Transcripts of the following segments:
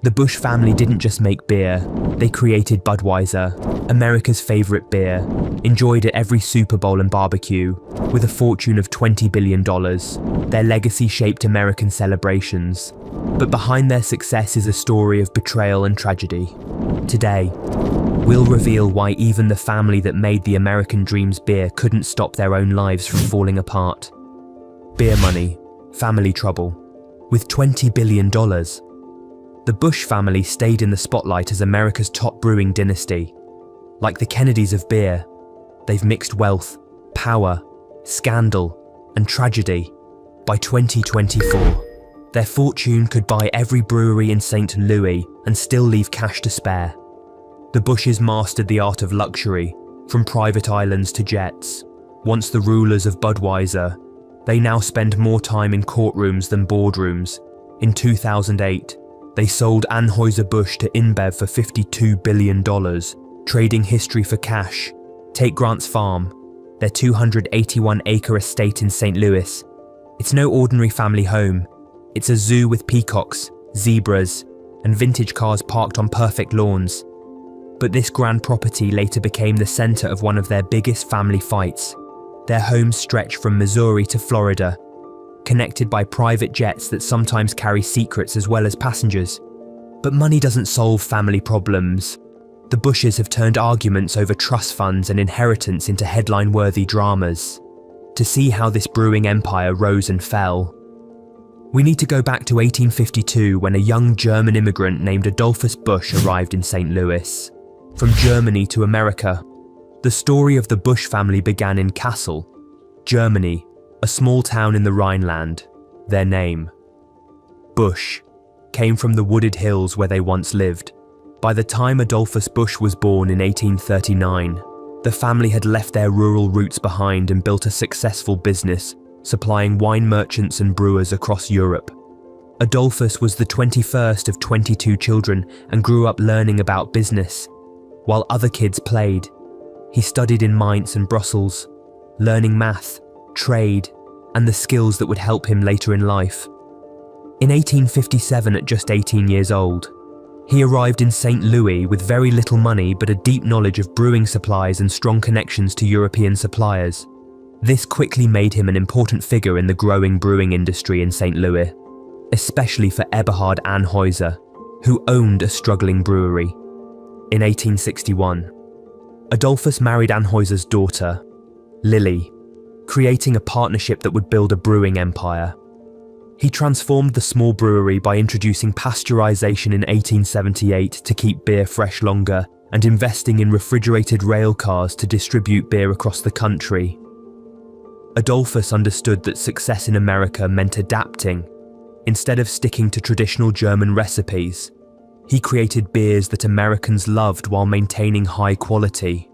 The Busch family didn't just make beer, they created Budweiser, America's favorite beer, enjoyed at every Super Bowl and barbecue, with a fortune of $20 billion. Their legacy shaped American celebrations. But behind their success is a story of betrayal and tragedy. Today, we'll reveal why even the family that made the American Dream's beer couldn't stop their own lives from falling apart. Beer money, family trouble. With $20 billion, the Busch family stayed in the spotlight as America's top brewing dynasty. Like the Kennedys of beer, they've mixed wealth, power, scandal, and tragedy. By 2024, their fortune could buy every brewery in St. Louis and still leave cash to spare. The Busches mastered the art of luxury, from private islands to jets. Once the rulers of Budweiser, they now spend more time in courtrooms than boardrooms. In 2008, they sold Anheuser-Busch to InBev for $52 billion, trading history for cash. Take Grant's Farm, their 281-acre estate in St. Louis. It's no ordinary family home. It's a zoo with peacocks, zebras, and vintage cars parked on perfect lawns. But this grand property later became the center of one of their biggest family fights. Their homes stretch from Missouri to Florida, connected by private jets that sometimes carry secrets as well as passengers. But money doesn't solve family problems. The Busches have turned arguments over trust funds and inheritance into headline-worthy dramas. To see how this brewing empire rose and fell, we need to go back to 1852 when a young German immigrant named Adolphus Busch arrived in St. Louis. From Germany to America, the story of the Busch family began in Kassel, Germany, a small town in the Rhineland. Their name, Busch, came from the wooded hills where they once lived. By the time Adolphus Busch was born in 1839, the family had left their rural roots behind and built a successful business, supplying wine merchants and brewers across Europe. Adolphus was the 21st of 22 children and grew up learning about business. While other kids played, he studied in Mainz and Brussels, learning math, trade, and the skills that would help him later in life. In 1857, at just 18 years old, he arrived in St. Louis with very little money but a deep knowledge of brewing supplies and strong connections to European suppliers. This quickly made him an important figure in the growing brewing industry in St. Louis, especially for Eberhard Anheuser, who owned a struggling brewery. In 1861, Adolphus married Anheuser's daughter, Lily, creating a partnership that would build a brewing empire. He transformed the small brewery by introducing pasteurization in 1878 to keep beer fresh longer and investing in refrigerated rail cars to distribute beer across the country. Adolphus understood that success in America meant adapting. Instead of sticking to traditional German recipes, he created beers that Americans loved while maintaining high quality.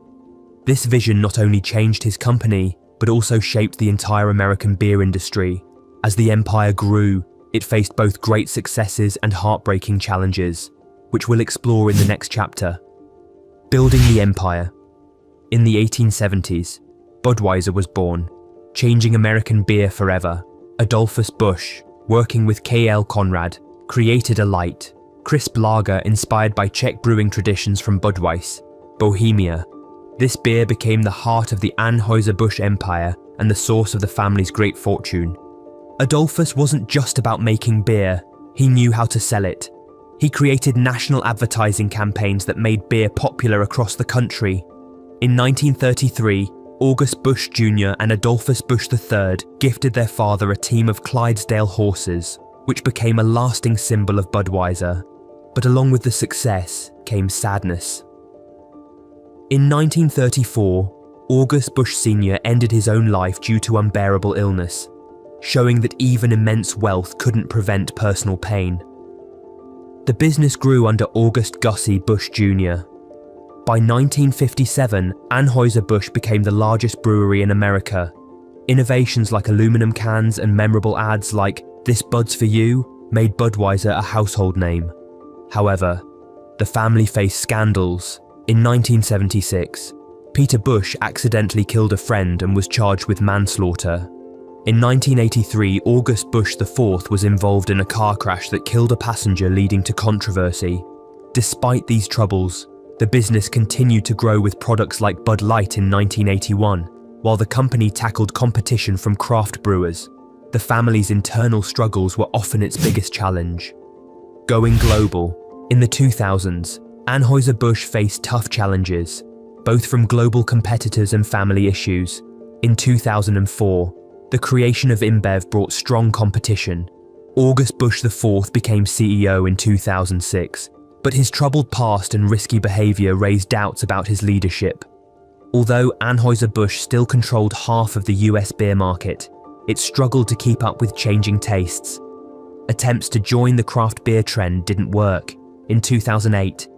This vision not only changed his company, but also shaped the entire American beer industry. As the empire grew, it faced both great successes and heartbreaking challenges, which we'll explore in the next chapter. Building the empire. In the 1870s, Budweiser was born, changing American beer forever. Adolphus Busch, working with K.L. Conrad, created a light, crisp lager inspired by Czech brewing traditions from Budweiser, Bohemia. This beer became the heart of the Anheuser-Busch empire and the source of the family's great fortune. Adolphus wasn't just about making beer, he knew how to sell it. He created national advertising campaigns that made beer popular across the country. In 1933, August Busch Jr. and Adolphus Busch III gifted their father a team of Clydesdale horses, which became a lasting symbol of Budweiser. But along with the success came sadness. In 1934, August Busch Sr. ended his own life due to unbearable illness, showing that even immense wealth couldn't prevent personal pain. The business grew under August Gussie Busch Jr. By 1957, Anheuser-Busch became the largest brewery in America. Innovations like aluminum cans and memorable ads like "This Bud's for you" made Budweiser a household name. However, the family faced scandals. In 1976, Peter Busch accidentally killed a friend and was charged with manslaughter. In 1983, August Busch IV was involved in a car crash that killed a passenger, leading to controversy. Despite these troubles, the business continued to grow with products like Bud Light in 1981, while the company tackled competition from craft brewers. The family's internal struggles were often its biggest challenge. Going global. In the 2000s, Anheuser-Busch faced tough challenges, both from global competitors and family issues. In 2004, the creation of InBev brought strong competition. August Busch IV became CEO in 2006, but his troubled past and risky behavior raised doubts about his leadership. Although Anheuser-Busch still controlled half of the US beer market, it struggled to keep up with changing tastes. Attempts to join the craft beer trend didn't work. In 2008,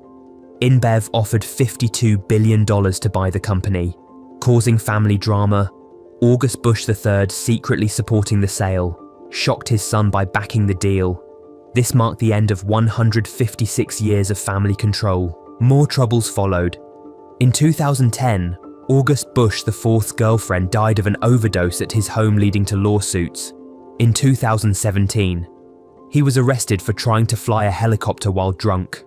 InBev offered $52 billion to buy the company, causing family drama. August Busch III, secretly supporting the sale, shocked his son by backing the deal. This marked the end of 156 years of family control. More troubles followed. In 2010, August Busch IV's girlfriend died of an overdose at his home, leading to lawsuits. In 2017, he was arrested for trying to fly a helicopter while drunk.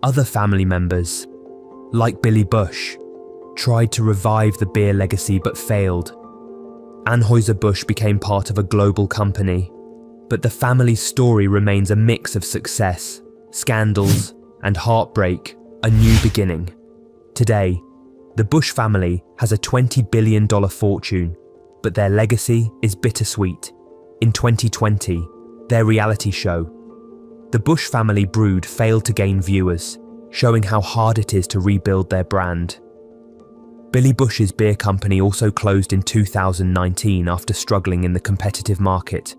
Other family members, like Billy Busch, tried to revive the beer legacy but failed. Anheuser-Busch became part of a global company, but the family's story remains a mix of success, scandals, and heartbreak, a new beginning. Today, the Busch family has a $20 billion fortune, but their legacy is bittersweet. In 2020, their reality show, The Busch Family Brewed, failed to gain viewers, showing how hard it is to rebuild their brand. Billy Busch's beer company also closed in 2019 after struggling in the competitive market.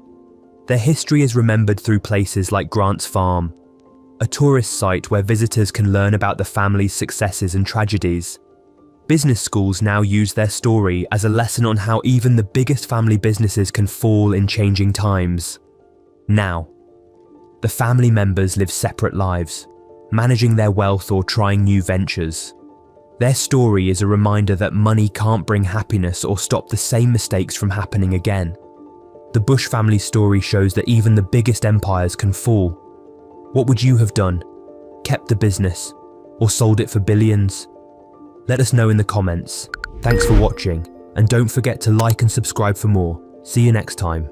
Their history is remembered through places like Grant's Farm, a tourist site where visitors can learn about the family's successes and tragedies. Business schools now use their story as a lesson on how even the biggest family businesses can fall in changing times. Now, the family members live separate lives, managing their wealth or trying new ventures. Their story is a reminder that money can't bring happiness or stop the same mistakes from happening again. The Busch family story shows that even the biggest empires can fall. What would you have done? Kept the business, or sold it for billions? Let us know in the comments. Thanks for watching, and don't forget to like and subscribe for more. See you next time.